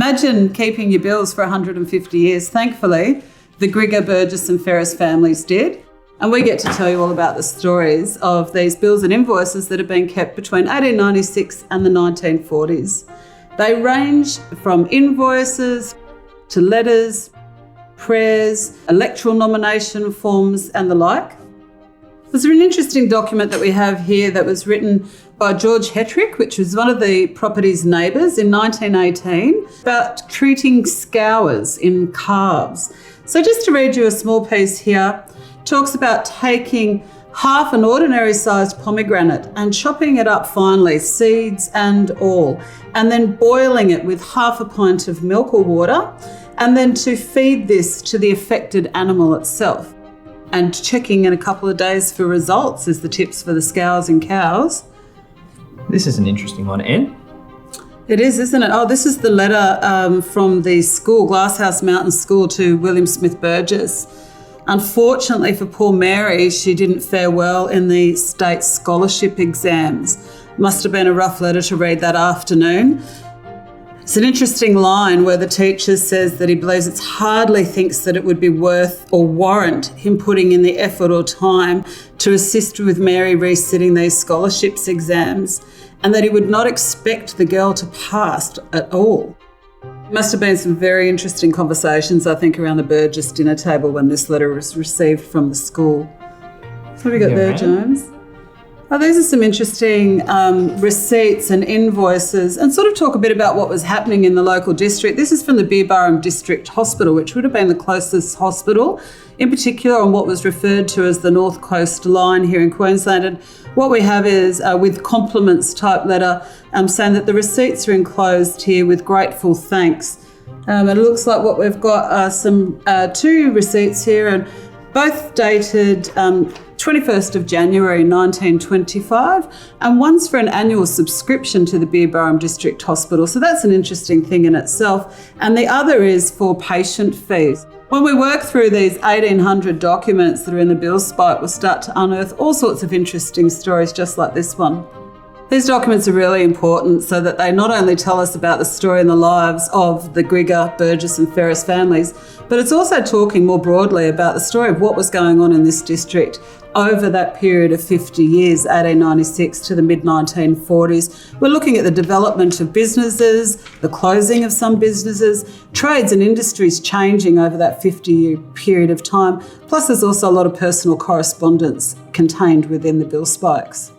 Imagine keeping your bills for 150 years. Thankfully, the Grigor, Burgess and Ferris families did. And we get to tell you all about the stories of these bills and invoices that have been kept between 1896 and the 1940s. They range from invoices to letters, prayers, electoral nomination forms and the like. There's an interesting document that we have here that was written by George Hetrick, which was one of the property's neighbours in 1918, about treating scours in calves. So just to read you a small piece here, talks about taking half an ordinary sized pomegranate and chopping it up finely, seeds and all, and then boiling it with half a pint of milk or water, and then to feed this to the affected animal itself. And checking in a couple of days for results is the tips for the scours in cows. This is an interesting one, Anne. It is, isn't it? Oh, this is the letter from the school, Glasshouse Mountain School, to William Smith Burgess. Unfortunately for poor Mary, she didn't fare well in the state scholarship exams. Must have been a rough letter to read that afternoon. It's an interesting line where the teacher says that he believes it hardly thinks that it would be worth or warrant him putting in the effort or time to assist with Mary resitting these scholarships exams, and that he would not expect the girl to pass at all. Must have been some very interesting conversations, I think, around the Burgess dinner table when this letter was received from the school. What have we got there, James? Oh, these are some interesting receipts and invoices, and sort of talk a bit about what was happening in the local district. This is from the Brisbane District Hospital, which would have been the closest hospital, in particular on what was referred to as the North Coast Line here in Queensland. And what we have is with compliments type letter saying that the receipts are enclosed here with grateful thanks. It looks like what we've got are some two receipts here, and both dated 21st of January 1925, and one's for an annual subscription to the Brisbane District Hospital. So that's an interesting thing in itself. And the other is for patient fees. When we work through these 1,800 documents that are in the bill spike, we'll start to unearth all sorts of interesting stories just like this one. These documents are really important so that they not only tell us about the story and the lives of the Grigor, Burgess and Ferris families, but it's also talking more broadly about the story of what was going on in this district over that period of 50 years, 1896 to the mid-1940s. We're looking at the development of businesses, the closing of some businesses, trades and industries changing over that 50-year period of time. Plus, there's also a lot of personal correspondence contained within the bill spikes.